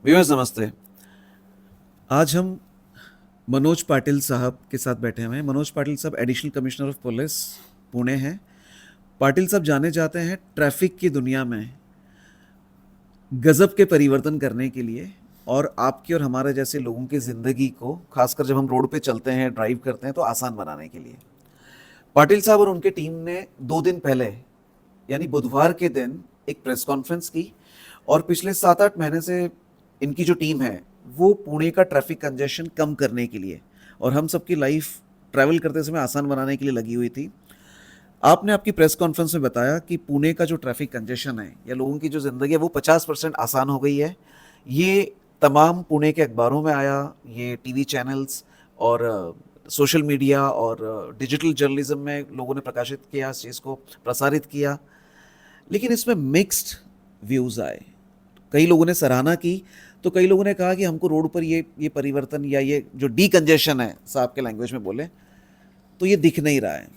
Viewers नमस्ते। आज हम मनोज पाटिल साहब के साथ बैठे हुए हैं। मनोज पाटिल साहब additional commissioner of police Pune हैं। पाटिल साहब जाने जाते हैं ट्रैफिक की दुनिया में गजब के परिवर्तन करने के लिए और आपकी और हमारे जैसे लोगों की ज़िंदगी को, खासकर जब हम रोड पे चलते हैं, ड्राइव करते हैं, तो आसान बनाने के लिए। पाटिल साहब और उनके टीम ने 2 दिन पहले यानी बुधवार के दिन एक प्रेस कॉन्फ्रेंस की और पिछले 7-8 महीने से इनकी जो टीम है वो पुणे का ट्रैफिक कंजेशन कम करने के लिए और हम सबकी लाइफ ट्रैवल करते समय आसान बनाने के लिए लगी हुई थी। आपने आपकी प्रेस कॉन्फ्रेंस में बताया कि पुणे का जो ट्रैफिक कंजेशन है या लोगों की जो ज़िंदगी है वो 50% आसान हो गई है। ये तमाम पुणे के अखबारों में आया, ये टीवी चैनल्स और सोशल मीडिया और डिजिटल जर्नलिज्म में लोगों ने प्रकाशित किया, इस चीज़ को प्रसारित किया। लेकिन इसमें मिक्स्ड व्यूज़ आए। कई लोगों ने सराहना की, तो कई लोगों ने कहा कि हमको रोड पर ये परिवर्तन या ये जो डीकंजेशन है, साहब के लैंग्वेज में बोले, तो ये दिख नहीं रहा है।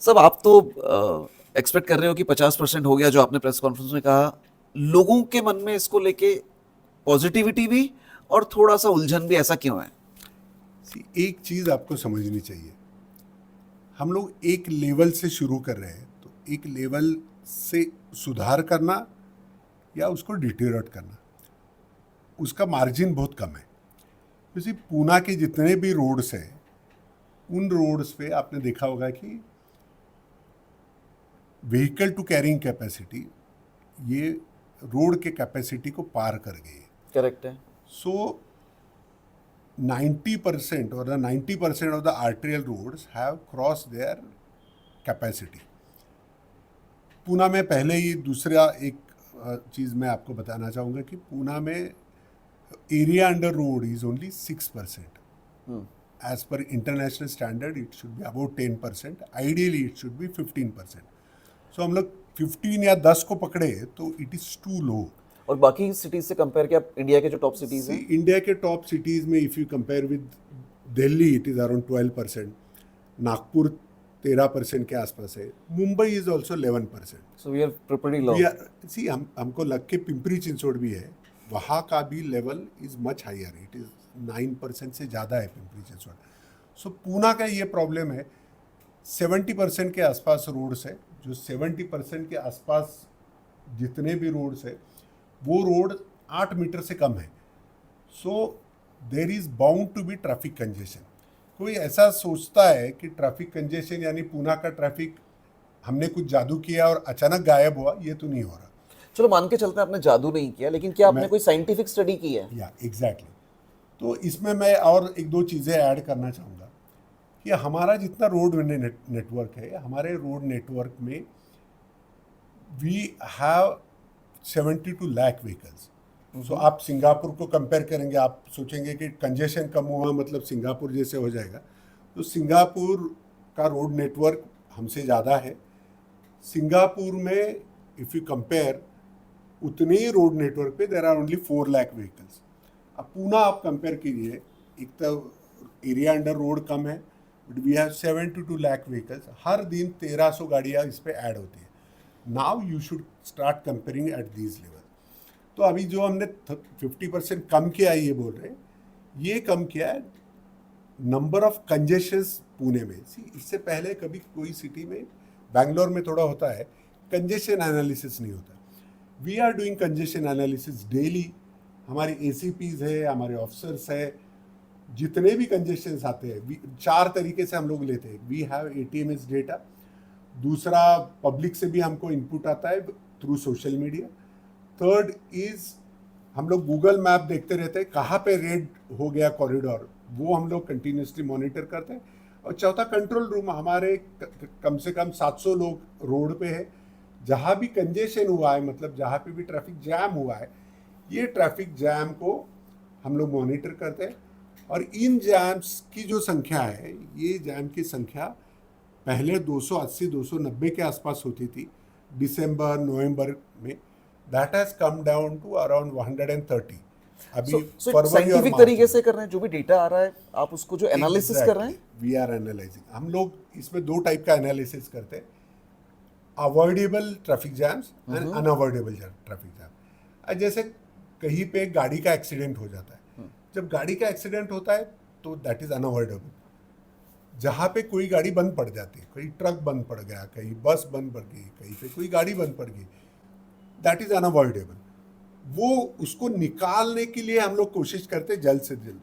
सब आप तो एक्सपेक्ट कर रहे हो कि 50% हो गया, जो आपने प्रेस कॉन्फ्रेंस में कहा। लोगों के मन में इसको लेके पॉजिटिविटी भी और थोड़ा सा उलझन भी, ऐसा क्यों है? एक चीज़ आपको समझनी चाहिए। हम लोग एक लेवल से शुरू कर रहे हैं, तो एक लेवल से सुधार करना या उसको डिटेरियोरेट करना, उसका मार्जिन बहुत कम है। जैसे पूना के जितने भी रोड्स हैं, उन रोड्स पे आपने देखा होगा कि व्हीकल टू कैरिंग कैपेसिटी ये रोड के कैपेसिटी को पार कर गई है। करेक्ट है। सो 90% or the 90% of the arterial roads have crossed their capacity. Poona में पहले ही दूसरा एक चीज़ मैं आपको बताना चाहूँगा कि पूना में area under road is only 6%. As per international standard it should be about 10%. Ideally it should be 15%. So हम लोग 15 या 10 को पकड़े तो इट इज़ टू लो. और बाकी सिटीज से कंपेयर किया, इंडिया के जो टॉप सिटीज हैं, इंडिया के टॉप सिटीज़ में if you compare with Delhi it is around 12%. Nagpur 13% के आसपास है. Mumbai is also 11%. So we are pretty low. See हमको लग के पिंपरी चिंचोड़ भी है, वहाँ का भी level is much higher. It is 9% से ज़्यादा है पिंपरी चिंचोड़. सो पूना का ये प्रॉब्लम है. 70% के आसपास रोड्स है. जो 70% के आसपास जितने भी रोड्स है वो रोड 8 मीटर से कम है. So there is bound to be traffic congestion. कोई ऐसा सोचता है कि ट्रैफिक कंजेशन यानी पूना का ट्रैफिक हमने कुछ जादू किया और अचानक गायब हुआ, ये तो नहीं हो रहा. चलो मान के चलते हैं आपने जादू नहीं किया, लेकिन क्या आपने कोई साइंटिफिक स्टडी की है? या एग्जैक्टली. तो इसमें मैं और एक दो चीज़ें ऐड करना चाहूँगा कि हमारा जितना रोड नेटवर्क है, हमारे रोड नेटवर्क में वी हैव 72 लाख व्हीकल्स. सो आप सिंगापुर को कंपेयर करेंगे, आप सोचेंगे कि कंजेशन कम हुआ मतलब सिंगापुर जैसे हो जाएगा. तो सिंगापुर का रोड नेटवर्क हमसे ज़्यादा है. सिंगापुर में इफ़ यू कंपेयर उतने ही रोड नेटवर्क पे there are only 4 lakh vehicles. अब पूना आप कंपेयर कीजिए, एक तो एरिया अंडर रोड कम है but we have 72 lakh vehicles. हर दिन 1300 गाड़ियाँ इस पर ऐड होती है. Now you should start comparing at these level. तो अभी जो हमने 50% कम किया है, ये बोल रहे हैं, ये कम किया है नंबर ऑफ कंजेशंस पुणे में. इससे पहले कभी कोई सिटी में, बैंगलोर में थोड़ा होता है, कंजेशन एनालिसिस नहीं होता. We are doing congestion analysis daily. हमारे ACPs है, हमारे ऑफिसर्स है, जितने भी कंजेशंस आते हैं 4 तरीके से हम लोग लेते हैं. We have ATMS data. दूसरा, पब्लिक से भी हमको इनपुट आता है through social media. Third is हम लोग गूगल मैप देखते रहते हैं, कहाँ पे रेड हो गया कॉरिडोर, वो हम लोग कंटिन्यूसली मॉनिटर करते हैं. और चौथा, कंट्रोल रूम. हमारे कम से कम 700 लोग रोड पे है. जहाँ भी कंजेशन हुआ है, मतलब जहाँ पे भी ट्रैफिक जैम हुआ है, ये ट्रैफिक जैम को हम लोग मॉनिटर करते हैं. और इन जैम्स की जो संख्या है, ये जैम की संख्या पहले 280-290 के आसपास होती थी दिसंबर नवंबर में. That has come down to around 130 अभी फरवरी. साइंटिफिक तरीके से कर रहे हैं, जो भी डेटा आ रहा है आप उसको जो एनालिसिस कर रहे हैं. We are analysing. हम लोग इसमें 2 टाइप का एनालिसिस करते हैं, avoidable traffic jams and unavoidable traffic jam. जैसे कहीं पे गाड़ी का एक्सीडेंट हो जाता है। जब गाड़ी का एक्सीडेंट होता है तो दैट इज अनअवॉइडेबल। जहाँ पे कोई गाड़ी बंद पड़ जाती है, कहीं ट्रक बंद पड़ गया, कहीं बस बंद पड़ गई, कहीं पे कोई गाड़ी बंद पड़ गई, दैट इज अनअवॉइडेबल। वो उसको निकालने के लिए हम लोग कोशिश करते जल्द से जल्द,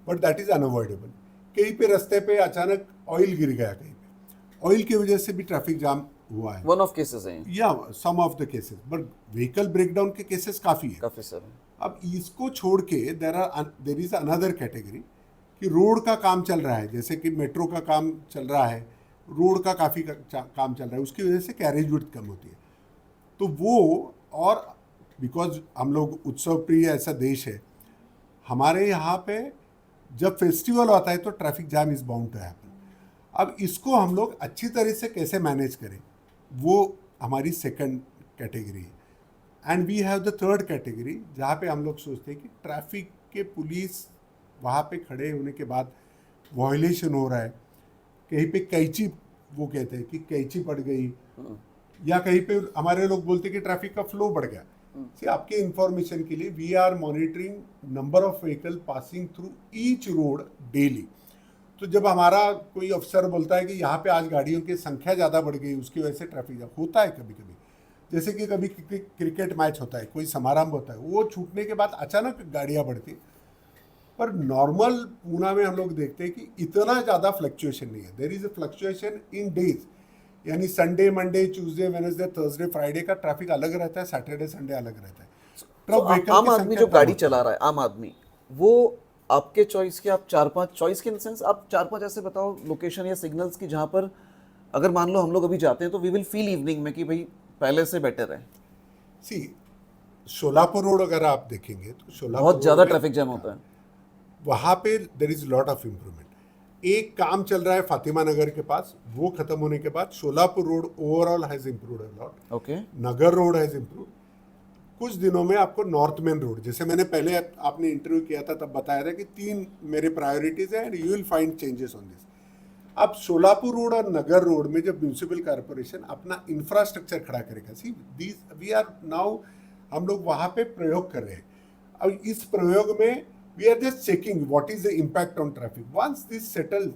बट दैट इज अनअवॉइडेबल। कहीं पे रास्ते पे अचानक ऑयल गिर गया, कहीं पे ऑयल की वजह से भी ट्रैफिक जाम हुआ है, वन ऑफ केसेस हैं या some of the cases, but vehicle breakdown के केसेस काफ़ी है। काफी सर। अब इसको छोड़ के देर इज अनदर कैटेगरी कि रोड का काम चल रहा है, जैसे कि मेट्रो का काम चल रहा है, रोड का काफ़ी काम चल रहा है, उसकी वजह से कैरेज विड्थ कम होती है। तो वो, और बिकॉज हम लोग उत्सव प्रिय ऐसा देश है, हमारे यहाँ पे जब फेस्टिवल आता है तो traffic jam is bound to happen. अब इसको हम लोग अच्छी तरह से कैसे मैनेज करें, वो हमारी सेकंड कैटेगरी है। And we have the third category, जहाँ पे हम लोग सोचते हैं कि ट्रैफिक के पुलिस वहाँ पे खड़े होने के बाद वायलेशन हो रहा है, कहीं पे कैंची, वो कहते हैं कि कैंची पड़ गई, या कहीं पे हमारे लोग बोलते हैं कि ट्रैफिक का फ्लो बढ़ गया। See, आपके इंफॉर्मेशन के लिए we are monitoring number of vehicle passing through each road daily. तो जब हमारा कोई अफसर बोलता है कि यहाँ पे आज गाड़ियों की संख्या ज़्यादा बढ़ गई, उसकी वजह से ट्रैफिक जाम होता है कभी कभी, जैसे कि कभी क्रिकेट मैच होता है, कोई समारंभ होता है, वो छूटने के बाद अचानक गाड़ियाँ बढ़ती। पर नॉर्मल पूना में हम लोग देखते हैं कि इतना ज़्यादा फ्लक्चुएशन नहीं है। There is a fluctuation in days, यानी Sunday, Monday, Tuesday, Wednesday, Thursday, Friday का ट्रैफिक अलग रहता है, सैटरडे, संडे अलग रहता है। तो आम आदमी जो गाड़ी चला रहा है, आम आदमी, वो आपके चॉइस के, आप 4-5 चॉइस के इन सेंस, आप 4-5 ऐसे बताओ लोकेशन या सिग्नल्स की जहाँ पर अगर मान लो हम लोग अभी जाते हैं तो वी विल फील इवनिंग में कि भाई पहले से बेटर है। सी, शोलापुर रोड अगर आप देखेंगे तो शोलापुर बहुत ज़्यादा ट्रैफिक जैम होता है वहाँ पे, there is lot of improvement. एक काम चल रहा है फातिमा नगर के पास, वो खत्म होने के बाद Sholapur road overall has improved a lot. Okay. Nagar road has improved. कुछ दिनों में आपको नॉर्थ मेन रोड, जैसे मैंने पहले आपने इंटरव्यू किया था तब बताया था कि 3 मेरे प्रायोरिटीज हैं and you will find changes on this. अब शोलापुर रोड और नगर रोड में जब म्यूनिसिपल कॉर्पोरेशन अपना इंफ्रास्ट्रक्चर खड़ा करेगा, see this we are now, हम लोग वहाँ पे प्रयोग कर रहे हैं। अब इस प्रयोग में we are just checking what is the impact on traffic. Once this settles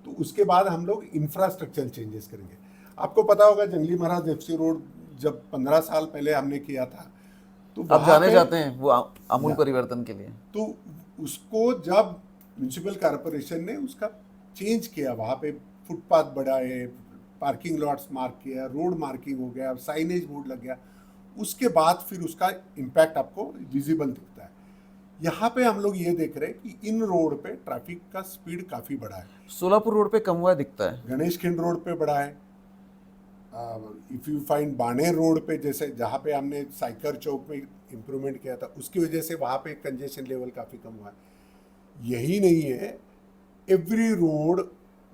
तो उसके बाद हम लोग इंफ्रास्ट्रक्चर चेंजेस करेंगे। आपको पता होगा जंगली महाराज एफसी रोड जब 15 साल पहले हमने किया था, तो आप जाने जाते हैं वो आमूल परिवर्तन के लिए। तो उसको जब म्यूनिसिपल कॉर्पोरेशन ने उसका चेंज किया, वहाँ पे फुटपाथ बढ़ाए, पार्किंग लॉट्स मार्क किया, रोड मार्किंग हो गया, साइनेज बोर्ड लग गया, उसके बाद फिर उसका इम्पैक्ट आपको विजिबल दिखता है। यहाँ पे हम लोग ये देख रहे हैं कि इन रोड पे ट्रैफिक का स्पीड काफ़ी बढ़ा है। सोलापुर रोड पे कम हुआ दिखता है, गणेश खिंड रोड पे बढ़ा है। If you find Baner road पे, जैसे जहाँ पे हमने साइकर चौक में इम्प्रूवमेंट किया था, उसकी वजह से वहाँ पे कंजेशन लेवल काफ़ी कम हुआ है। यही नहीं है, every road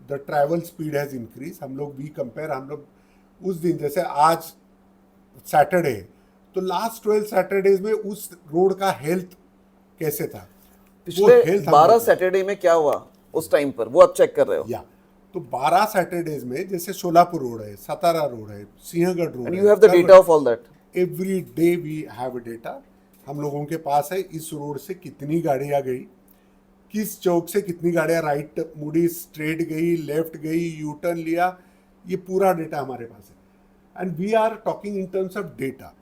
the travel speed has increase. हम लोग वी कंपेयर, हम लोग उस दिन, जैसे आज सैटरडे, तो लास्ट 12 सैटरडेज में उस रोड का हेल्थ कैसे था, पिछले 12 सैटरडे में क्या हुआ उस टाइम पर, वो आप चेक कर रहे हो। या तो 12 सैटरडेज में जैसे सोलापुर रोड है, सतारा रोड है, सिंहगढ़ रोड एंड है, you have the data of all that. Every day we have data, हम लोगों के पास है। इस रोड से कितनी गाड़ियाँ गई, किस चौक से कितनी गाड़ियाँ राइट मुड़ी, स्ट्रेट गई, लेफ्ट गई, यू टर्न लिया, ये पूरा डेटा हमारे पास है। And we are talking in terms of data.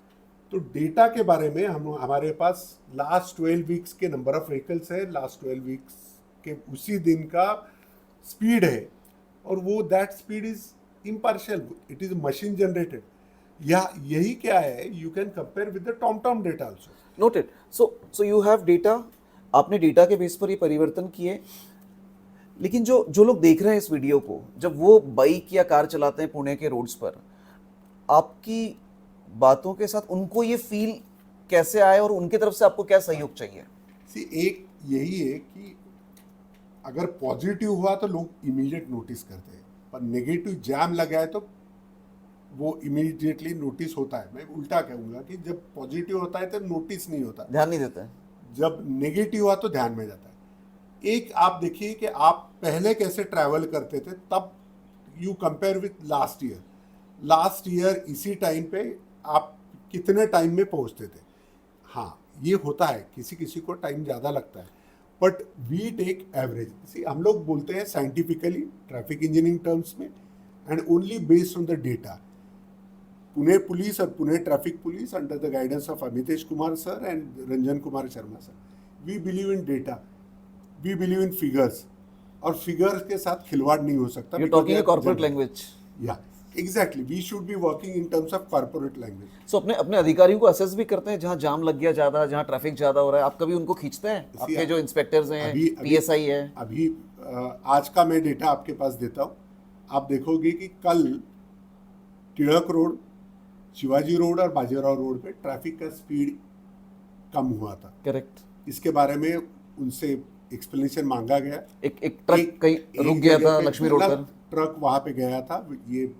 तो डेटा के बारे में हमारे पास लास्ट 12 वीक्स के नंबर ऑफ व्हीकल्स है, लास्ट 12 वीक्स के उसी दिन का स्पीड है, और वो that speed is impartial, it is machine generated. या यही क्या है, you can compare with the TomTom data also. Noted. So you have data, आपने डेटा के बेस पर ये परिवर्तन किए। लेकिन जो लोग देख रहे हैं इस वीडियो को, जब वो बाइक या कार चलाते हैं पुणे के रोड्स पर, आपकी बातों के साथ उनको ये फील कैसे आए और उनकी तरफ से आपको क्या सहयोग चाहिए? सी, एक यही है कि अगर पॉजिटिव हुआ तो लोग इमीडिएट नोटिस करते हैं, पर नेगेटिव जैम लगा है तो वो इमीडिएटली नोटिस होता है। मैं उल्टा कहूँगा कि जब पॉजिटिव होता है तो नोटिस नहीं होता, ध्यान नहीं देते हैं। जब नेगेटिव हुआ तो ध्यान में जाता है। एक आप देखिए कि आप पहले कैसे ट्रैवल करते थे, तब you compare with last year इसी टाइम पे आप कितने टाइम में पहुंचते थे। हाँ, ये होता है, किसी किसी को टाइम ज़्यादा लगता है, बट वी टेक एवरेज। हम लोग बोलते हैं साइंटिफिकली ट्रैफिक इंजीनियरिंग टर्म्स में and only based on the data. Pune police और Pune traffic police under the guidance of Amitesh Kumar sir and Ranjan Kumar Sharma sir, we believe in data, we believe in figures, और figures के साथ खिलवाड़ नहीं हो सकता। You talking corporate language. या exactly, we should be working in terms of corporate language. So अपने अधिकारियों को असेस भी करते हैं, जहाँ जाम लग गया ज़्यादा, जहाँ ट्रैफिक ज़्यादा हो रहा है, आप कभी उनको खींचते हैं? आपके जो इंस्पेक्टर्स हैं, पीएसआई है। अभी आज का मैं डेटा आपके पास देता हूँ। आप देखोगे कि कल टिळक रोड, शिवाजी रोड और बाजीराव रोड पे ट्रैफिक का स्पीड कम हुआ था। करेक्ट। इसके बारे में उनसे एक्सप्लेनेशन मांगा गया। एक ट्रक कहीं रुक गया था लक्ष्मी रोड पर, ट्रक वहां पे गया था, ये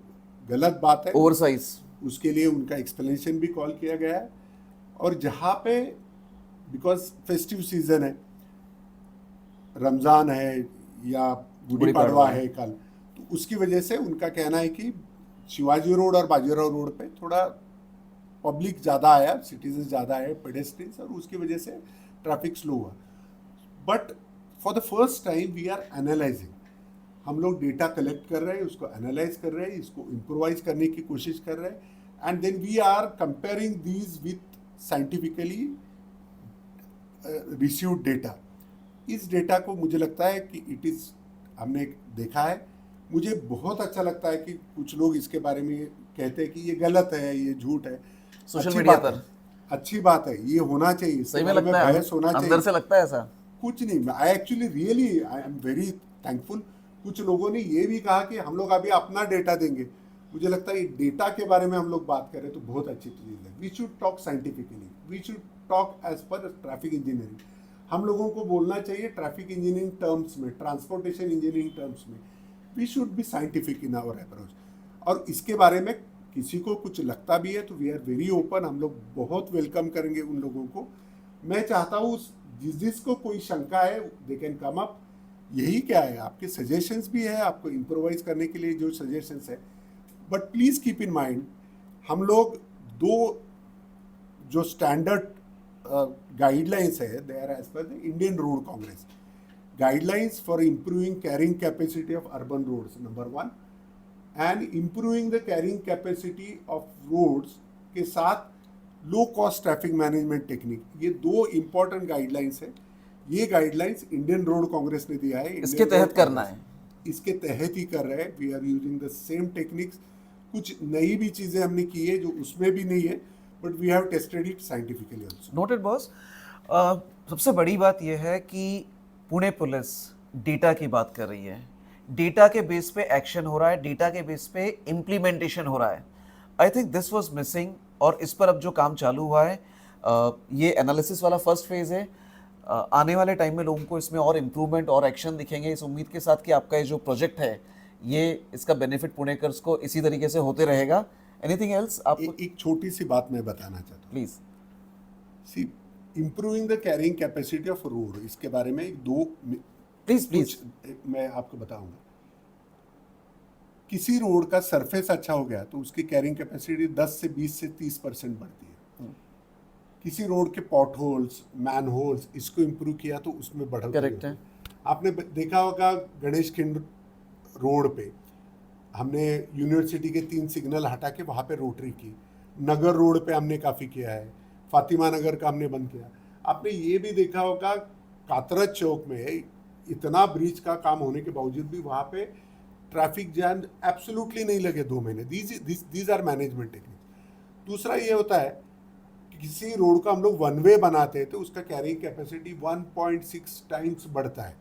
गलत बात है, ओवरसाइज। उसके लिए उनका एक्सप्लेनेशन भी कॉल किया गया है। और जहाँ पे बिकॉज फेस्टिव सीजन है, रमज़ान है या गुड़ी पड़वा है कल, तो उसकी वजह से उनका कहना है कि शिवाजी रोड और बाजीराव रोड पे थोड़ा पब्लिक ज़्यादा आया, सिटीजन ज़्यादा आए, पेडेस्ट्रियंस, और उसकी वजह से ट्रैफिक स्लो हुआ। But for the first time we are analysing, हम लोग डेटा कलेक्ट कर रहे हैं, उसको एनालाइज कर रहे हैं, इसको इम्प्रोवाइज करने की कोशिश कर रहे हैं, and then we are comparing these with scientifically received data. इस डेटा को मुझे लगता है कि इट इज़, हमने देखा है, मुझे बहुत अच्छा लगता है कि कुछ लोग इसके बारे में कहते हैं कि ये गलत है, ये झूठ है। सोशल मीडिया पर अच्छी बात है, ये होना चाहिए, सही में लगता है, बहस होना चाहिए। अंदर से लगता है ऐसा कुछ नहीं, I actually really I am very thankful. कुछ लोगों ने ये भी कहा कि हम लोग अभी अपना डेटा देंगे। मुझे लगता है डेटा के बारे में हम लोग बात करें तो बहुत अच्छी चीज़ है। We should talk scientifically, we should talk as per traffic engineering. हम लोगों को बोलना चाहिए ट्रैफिक इंजीनियरिंग टर्म्स में, ट्रांसपोर्टेशन इंजीनियरिंग टर्म्स में। We should be scientific in our approach. और इसके बारे में किसी को कुछ लगता भी है तो वी आर वेरी ओपन, हम लोग बहुत वेलकम करेंगे उन लोगों को। मैं चाहता हूँ जिसको कोई शंका है दे कैन कम अप। यही क्या है, आपके सजेशंस भी है, आपको इम्प्रोवाइज करने के लिए जो सजेशंस है, but please keep in mind, हम लोग दो जो स्टैंडर्ड गाइडलाइंस है, they are as per the Indian road congress guidelines for improving carrying capacity of urban roads number 1 and improving the carrying capacity of roads के साथ low cost traffic management technique. ये दो important guidelines है। ये guidelines Indian road Congress ने दिया है, इसके तहत करना है, इसके तहत ही कर रहे हैं। We are using the same techniques. कुछ नई भी चीज़ें हमने की है जो उसमें भी नहीं है, but we have tested it scientifically also. Noted boss. सबसे बड़ी बात यह है कि पुणे पुलिस डेटा की बात कर रही है, डेटा के बेस पे एक्शन हो रहा है, डेटा के बेस पे इम्प्लीमेंटेशन हो रहा है। I think this was missing, और इस पर अब जो काम चालू हुआ है, ये एनालिसिस वाला फर्स्ट फेज है। आने वाले टाइम में लोगों को इसमें और इम्प्रूवमेंट और एक्शन दिखेंगे, इस उम्मीद के साथ कि आपका ये जो प्रोजेक्ट है, ये इसका बेनिफिट पुणेकर्स को इसी तरीके से होते रहेगा। एनीथिंग एल्स आप? एक छोटी सी बात मैं बताना चाहता हूँ, please. See, improving the carrying capacity of road, इसके बारे में दो प्लीज मैं आपको बताऊंगा। किसी रोड का सरफेस अच्छा हो गया तो उसकी कैरिंग कैपेसिटी 10 से 20 से 30% बढ़ती है। किसी रोड के पॉट होल्स, मैन होल्स, इसको इम्प्रूव किया तो उसमें बढ़ोतरी। करेक्ट है। आपने देखा होगा गणेश खिंड रोड पे हमने यूनिवर्सिटी के 3 सिग्नल हटा के वहाँ पे रोटरी की। नगर रोड पे हमने काफ़ी किया है, फातिमा नगर का हमने बंद किया। आपने ये भी देखा होगा कातरज चौक में इतना ब्रिज का काम होने के बावजूद भी वहाँ पे ट्रैफिक जैम एब्सोल्युटली नहीं लगे 2 महीने। These are management techniques. दूसरा ये होता है कि किसी रोड का हम लोग 1 वे बनाते हैं तो उसका कैरिंग कैपेसिटी 1.6 टाइम्स बढ़ता है।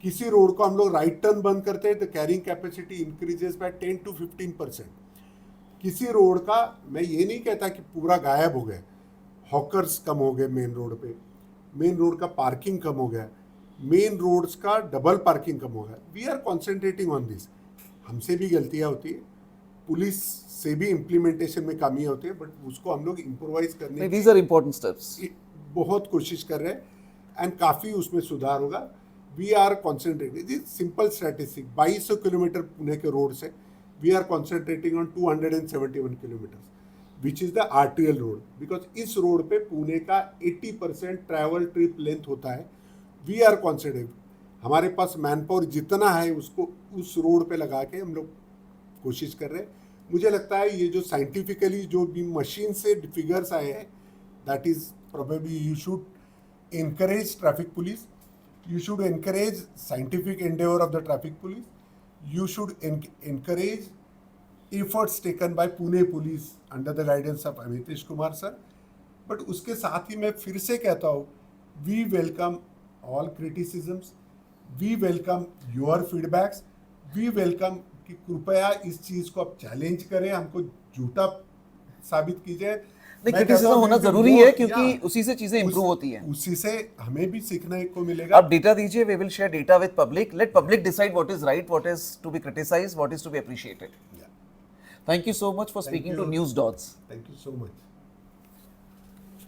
किसी रोड को हम लोग राइट टर्न बंद करते हैं तो carrying capacity increases by 10 to 15%। किसी रोड का, मैं ये नहीं कहता कि पूरा गायब हो गया, हॉकर्स कम हो गए मेन रोड पे, मेन रोड का पार्किंग कम हो गया, मेन रोड्स का डबल पार्किंग कम हो गया। We are concentrating on this. हमसे भी गलतियाँ होती है, पुलिस से भी इम्प्लीमेंटेशन में कमी होती है, बट उसको हम लोग इम्प्रोवाइज करने दीज आर इंपॉर्टेंट स्टेप्स बहुत कोशिश कर रहे हैं एंड काफ़ी उसमें सुधार होगा। We are concentrating, simple statistic, 2200 kilometre Pune के रोड से we are concentrating on 271 kilometre. Which is the arterial road, because इस रोड पे पुणे का 80% ट्रैवल ट्रिप लेंथ होता है. वी आर कॉन्सिडरिंग, हमारे पास मैन पावर जितना है उसको उस रोड पे लगा के हम लोग कोशिश कर रहे हैं. मुझे लगता है ये जो साइंटिफिकली जो भी मशीन से फिगर्स आए हैं, that is probably you should encourage traffic police, you should encourage scientific endeavor of the traffic police, you should encourage efforts taken by Pune police under the guidance of Amitesh Kumar sir. But उसके साथ ही मैं फिर से कहता हूँ, we welcome all criticisms, we welcome your feedbacks, we welcome कि कृपया इस चीज़ को आप चैलेंज करें, हमको झूठा साबित कीजिए. नहीं, मैं क्रिटिसिज्म कहता हूँ होना कि जरूरी वो- है, क्योंकि या, उसी से चीजें इंप्रूव होती हैं. उसी से हमें भी सीखने को मिलेगा. आप डेटा दीजिए, we will share data with public, let public decide what is right, what is to be criticised, what is to be appreciated. Yeah. Thank you so much for Thank speaking to you. News dots. Thank you so much.